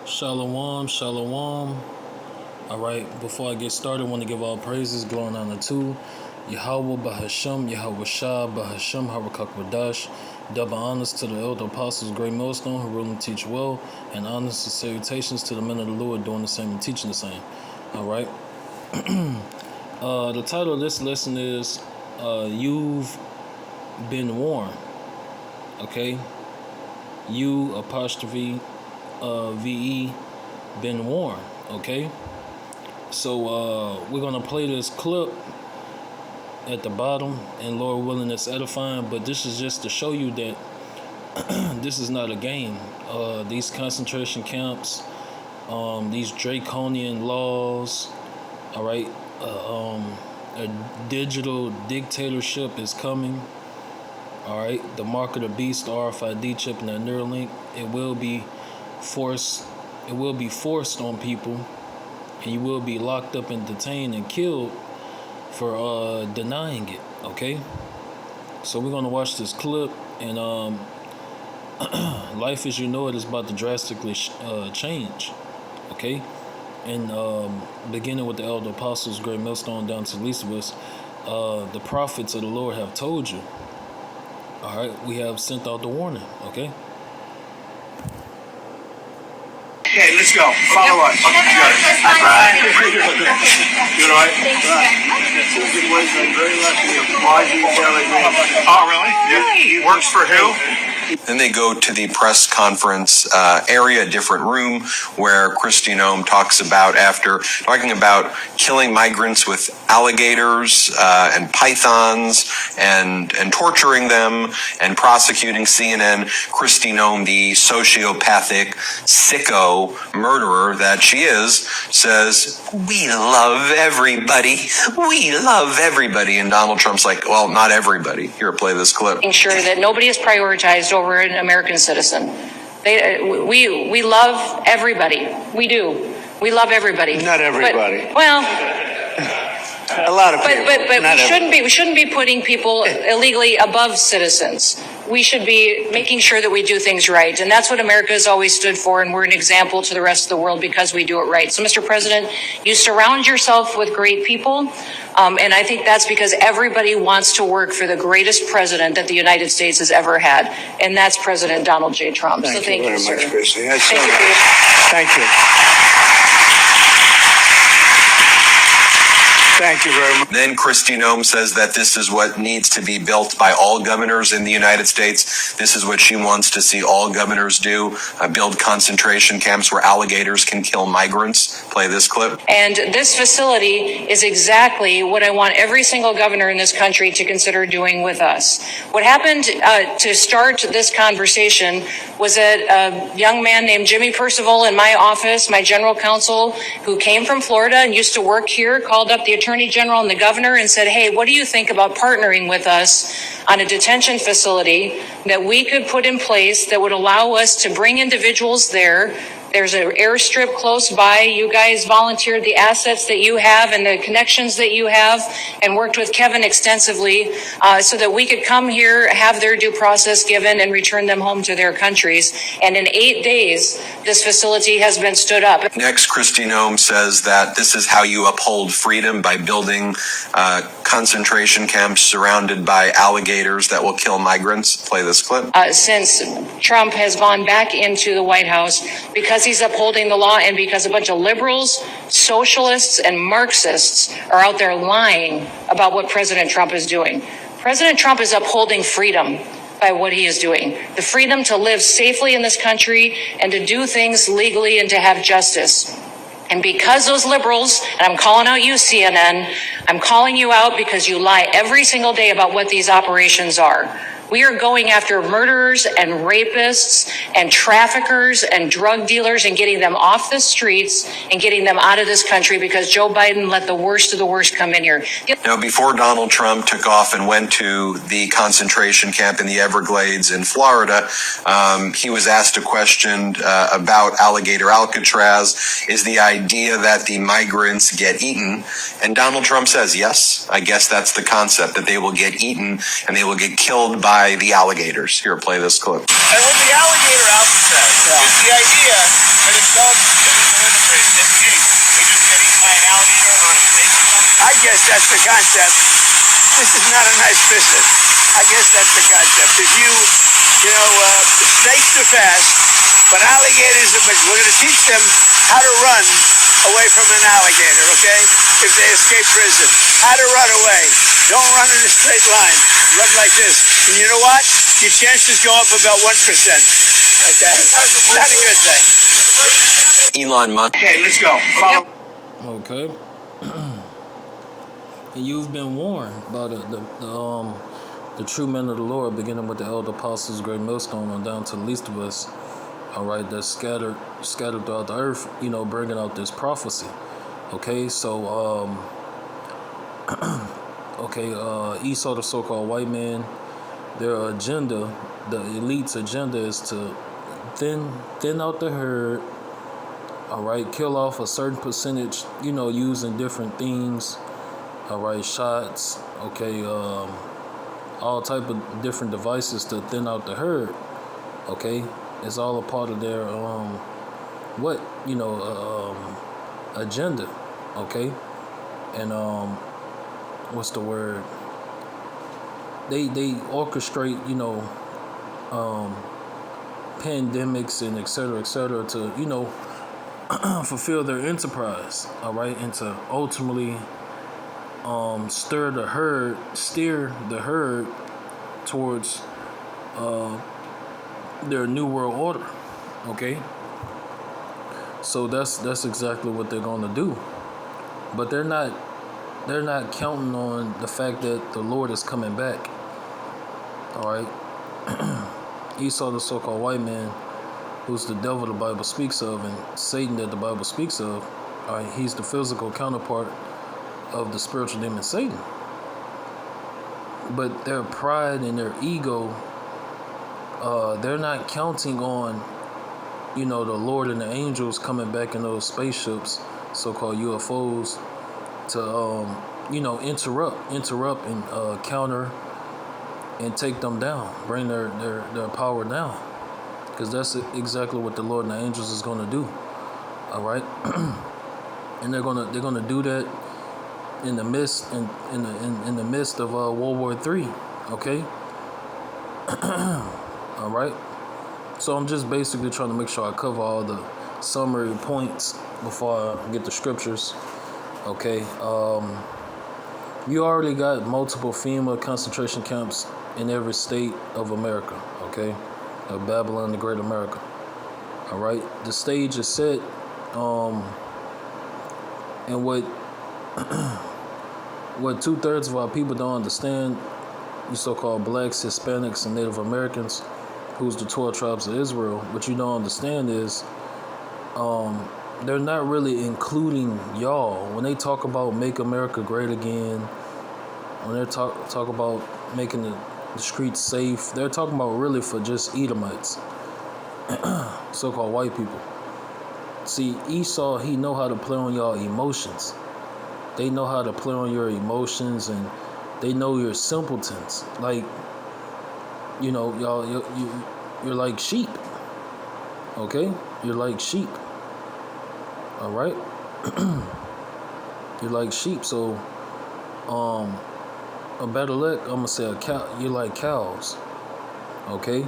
Shalom, shalom. All right, before I get started, I want to give all praises, glory, and honor to Yahweh Bahasham, Yahweh Shah Bahasham, Harakak double honors to the elder apostles, great millstone, who rule and teach well, and honors and salutations to the men of the Lord doing the same and teaching the same. All right. The title of this lesson is You've Been Warned. Okay? You apostrophe VE been warned. Okay? So we're gonna play this clip at the bottom, and Lord willing, it's edifying. But this is just to show you that this is not a game. These concentration camps, these draconian laws. All right, a digital dictatorship is coming. All right, the mark of the beast, the RFID chip, and that Neuralink. It will be forced on people. And you will be locked up and detained and killed for denying it, okay? So we're going to watch this clip, and life as you know it is about to drastically change, okay? And beginning with the elder apostles, great millstone, down to the least of us, the prophets of the Lord have told you, all right? We have sent out the warning, okay? Okay, let's go. Follow us. Good. Hi, Brian. You all right? Good ways. I'm very lucky. Oh, really? Yeah. Works for who? Then they go to the press conference area, a different room, where Kristi Noem talks about, after talking about killing migrants with alligators and pythons and torturing them and prosecuting CNN, Kristi Noem, the sociopathic, sicko murderer that she is, says, "We love everybody. We love everybody." And Donald Trump's like, well, not everybody. Here, play this clip. Making sure that nobody is prioritized over an American citizen. We love everybody. We do. We love everybody. Not everybody. But, well, a lot of people. But we shouldn't be putting people illegally above citizens. We should be making sure that we do things right. And that's what America has always stood for. And we're an example to the rest of the world because we do it right. So, Mr. President, you surround yourself with great people. And I think that's because everybody wants to work for the greatest president that the United States has ever had. And that's President Donald J. Trump. Thank you very much, Kristi. Thank you. Thank you very much. Then Kristi Noem says that this is what needs to be built by all governors in the United States. This is what she wants to see all governors do, build concentration camps where alligators can kill migrants. Play this clip. And this facility is exactly what I want every single governor in this country to consider doing with us. What happened to start this conversation was that a young man named Jimmy Percival in my office, my general counsel, who came from Florida and used to work here, called up the Attorney General and the governor and said, "Hey, what do you think about partnering with us on a detention facility that we could put in place that would allow us to bring individuals there? There's an airstrip close by. You guys volunteered the assets that you have and the connections that you have and worked with Kevin extensively so that we could come here, have their due process given, and return them home to their countries. And in 8 days, this facility has been stood up." Next, Kristi Noem says that this is how you uphold freedom, by building concentration camps surrounded by alligators that will kill migrants. Play this clip. Since Trump has gone back into the White House, because he's upholding the law and because a bunch of liberals, socialists, and Marxists are out there lying about what President Trump is doing. President Trump is upholding freedom by what he is doing. The freedom to live safely in this country and to do things legally and to have justice. And because those liberals, and I'm calling out you, CNN, I'm calling you out because you lie every single day about what these operations are. We are going after murderers and rapists and traffickers and drug dealers and getting them off the streets and getting them out of this country because Joe Biden let the worst of the worst come in here. Now, before Donald Trump took off and went to the concentration camp in the Everglades in Florida, he was asked a question about alligator Alcatraz. Is the idea that the migrants get eaten? And Donald Trump says, yes, I guess that's the concept, that they will get eaten and they will get killed by the alligators. Here, play this clip. And with the alligator Alcatraz, It's the idea that if some illegal immigrant escapes, they just get eaten by an alligator or a snake or something. I guess that's the concept. This is not a nice business. I guess that's the concept. If snakes are fast, but alligators are, we're going to teach them how to run away from an alligator, okay? If they escape prison. How to run away. Don't run in a straight line. Run like this. And you know what? Your chances go up about 1%. Okay? Not a good thing. Elon Musk. Okay, let's go. Follow. Okay. And you've been warned by the true men of the Lord, beginning with the elder apostles, great millstone, on down to the least of us. All right, that's scattered throughout the earth. Bringing out this prophecy. Okay, so Esau, the so-called white man, their agenda, the elite's agenda, is to thin out the herd. All right, kill off a certain percentage. Using different themes. All right, shots. Okay, all type of different devices to thin out the herd. Okay, it's all a part of their agenda. Okay, and what's the word? They orchestrate pandemics and et cetera to fulfill their enterprise. All right, and to ultimately steer the herd towards their new world order. Okay, so that's exactly what they're going to do, but they're not counting on the fact that the Lord is coming back. All right. Esau, the so-called white man, who's the devil the Bible speaks of, and Satan that the Bible speaks of, all right, he's the physical counterpart of the spiritual demon Satan. But their pride and their ego, they're not counting on, the Lord and the angels coming back in those spaceships, so-called UFOs, to interrupt and counter and take them down, bring their power down, because that's exactly what the Lord and the angels is going to do. All right, and they're gonna do that in the midst of World War III. Okay. All right. So I'm just basically trying to make sure I cover all the summary points before I get the scriptures. Okay. You already got multiple FEMA concentration camps in every state of America. Okay. Of Babylon, the Great America. All right. The stage is set. And what 2/3 of our people don't understand, you so-called blacks, Hispanics, and Native Americans, who's the 12 tribes of Israel, what you don't understand is they're not really including y'all. When they talk about make America great again, when they talk about making the streets safe, they're talking about really for just Edomites, so-called white people. See, Esau, he know how to play on y'all emotions. They know how to play on your emotions, and they know you're simpletons. Like, y'all, you're like sheep. Okay? You're like sheep. All right? You're like sheep. So, a better lick, I'm going to say a cow. You're like cows. Okay?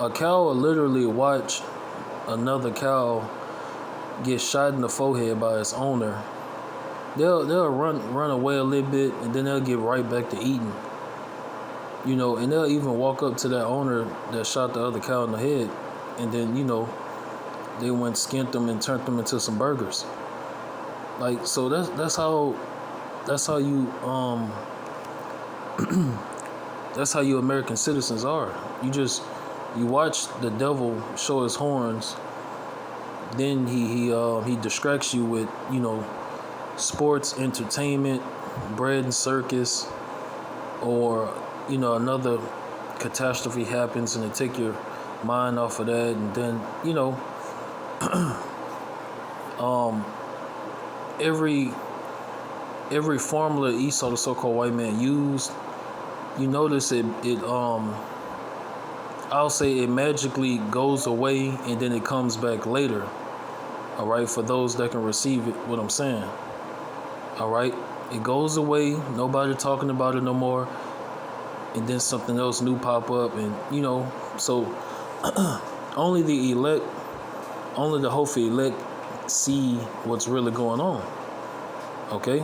A cow will literally watch another cow get shot in the forehead by its owner. They'll run away a little bit, and then they'll get right back to eating. And they'll even walk up to that owner that shot the other cow in the head, and then they went skinned them and turned them into some burgers. Like, so that's how you that's how you American citizens are. You watch the devil show his horns, then he distracts you with sports, entertainment, bread and circus, or another catastrophe happens and they take your mind off of that, and then every formula Esau, the so-called white man, used, you notice it I'll say it magically goes away and then it comes back later. All right, for those that can receive it, what I'm saying. All right, it goes away. Nobody talking about it no more, and then something else new pop up, and so only the elect, only the hopeful elect see what's really going on. Okay.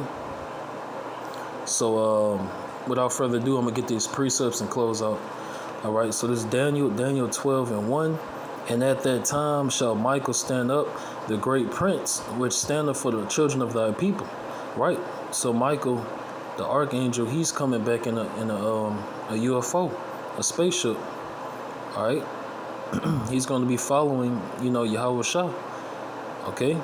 So without further ado, I'm gonna get these precepts and close out. All right. So this is Daniel 12:1. And at that time shall Michael stand up, the great prince, which standeth for the children of thy people. Right. So Michael, the archangel, he's coming back in a UFO, a spaceship. All right. He's going to be following, Yahweh Shah. Okay.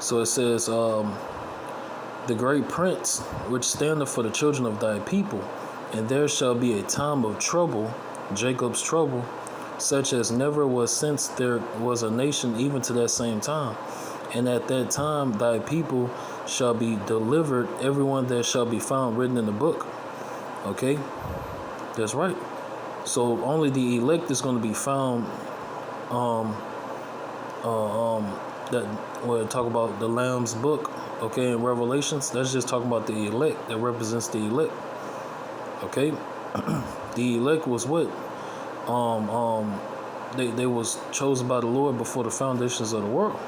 So it says, the great prince, which standeth for the children of thy people, and there shall be a time of trouble, Jacob's trouble, such as never was since there was a nation even to that same time. And at that time thy people shall be delivered, everyone that shall be found written in the book. Okay? That's right. So only the elect is going to be found. That when talk about the Lamb's book, okay, in Revelations, that's just talking about the elect. That represents the elect. Okay? The elect was what? They was chosen by the Lord before the foundations of the world.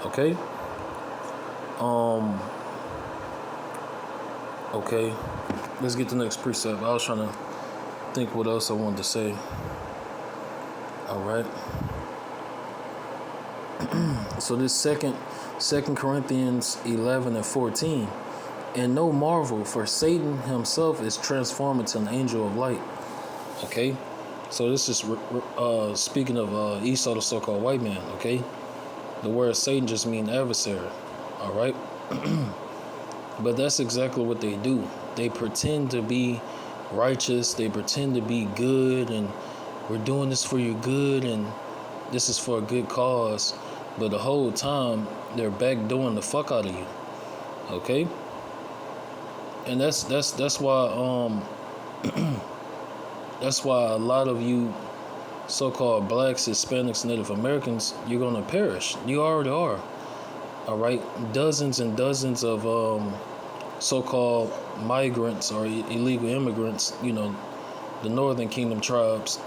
Okay? Okay. Let's get to the next precept. I was trying to think what else I wanted to say. All right. So this second Corinthians 11:14. And no marvel, for Satan himself is transformed into an angel of light. Okay? So this is speaking of Esau, the so-called white man, okay? The word Satan just means adversary, all right? But that's exactly what they do. They pretend to be righteous. They pretend to be good, and we're doing this for your good, and this is for a good cause. But the whole time, they're backdooring the fuck out of you, okay? And that's why that's why a lot of you so-called blacks, Hispanics, Native Americans, you're gonna perish. You already are. All right, dozens and dozens of so-called migrants or illegal immigrants. The Northern Kingdom tribes.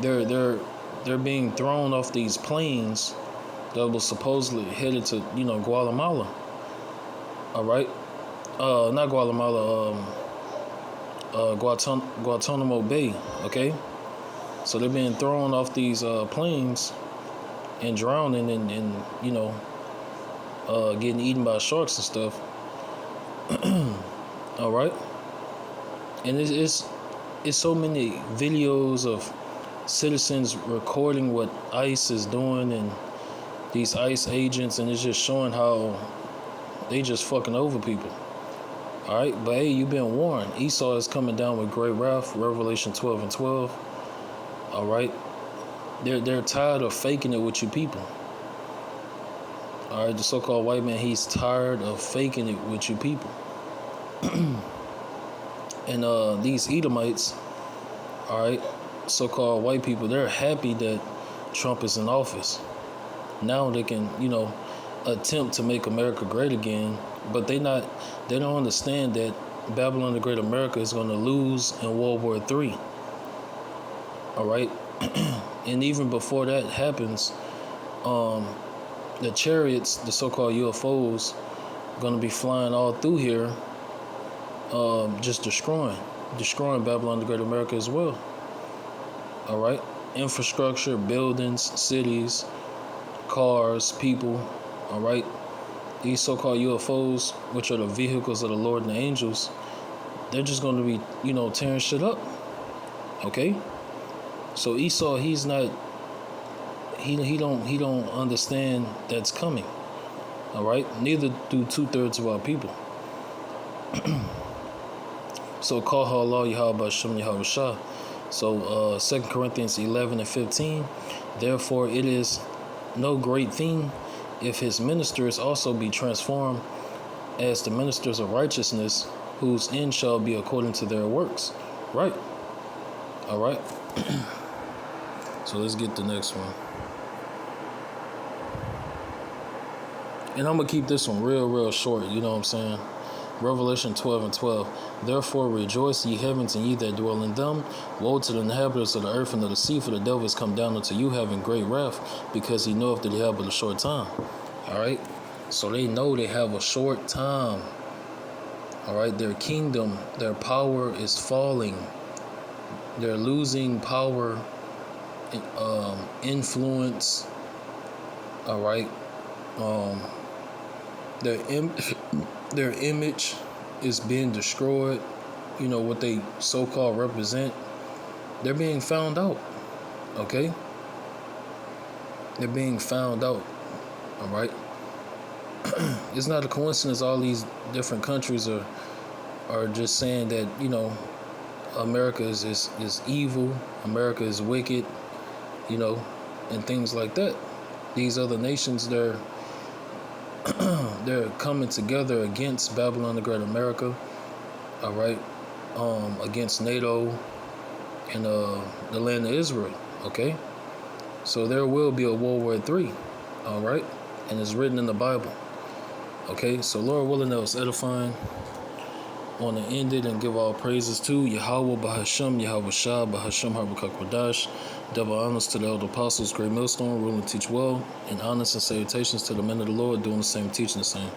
They're being thrown off these planes that was supposedly headed to Guatemala. All right, not Guatemala. Guantanamo Bay, okay? So they're being thrown off these planes and drowning and getting eaten by sharks and stuff. All right? And it's so many videos of citizens recording what ICE is doing and these ICE agents, and it's just showing how they just fucking over people. All right, but hey, you've been warned. Esau is coming down with great wrath. Revelation 12:12. All right, they're tired of faking it with you people. All right, the so-called white man, he's tired of faking it with you people. And these Edomites, all right, so-called white people, they're happy that Trump is in office. Now they can, attempt to make America great again. But they don't understand that Babylon the Great America is going to lose in World War III. All right? And even before that happens, the chariots, the so-called UFOs, going to be flying all through here, just destroying Babylon the Great America as well. All right? Infrastructure, buildings, cities, cars, people. All right? These so-called UFOs, which are the vehicles of the Lord and the angels, they're just going to be, tearing shit up. Okay? So Esau, he's not, he don't understand that's coming. All right? Neither do 2/3 of our people. So call Allah Yahweh Hashem Yahweh Shah. So 2 Corinthians 11:15. Therefore it is no great thing if his ministers also be transformed as the ministers of righteousness, whose end shall be according to their works. Right. All right. So let's get the next one. And I'm going to keep this one real short, you know what I'm saying? Revelation 12:12. Therefore rejoice, ye heavens, and ye that dwell in them. Woe to the inhabitants of the earth and of the sea, for the devil is come down unto you, having great wrath, because he knoweth that he have but a short time. All right? So they know they have a short time. All right? Their kingdom, their power is falling. They're losing power, influence. All right? Their image is being destroyed. You know what they so-called represent. They're being found out. Okay? They're being found out. All right? It's not a coincidence all these different countries are just saying that, you know, America is evil, America is wicked, you know, and things like that. These other nations, they're coming together against Babylon the Great America, all right, against NATO and the land of Israel, okay? So there will be a World War III, all right? And it's written in the Bible, okay? So Lord willing, that was edifying. I want to end it and give all praises to Yahweh Bahasham, Yahweh Shah, Bahasham Harbakak Wadash. Double honors to the elder apostles, great millstone, rule and teach well, and honors and salutations to the men of the Lord doing the same, teaching the same.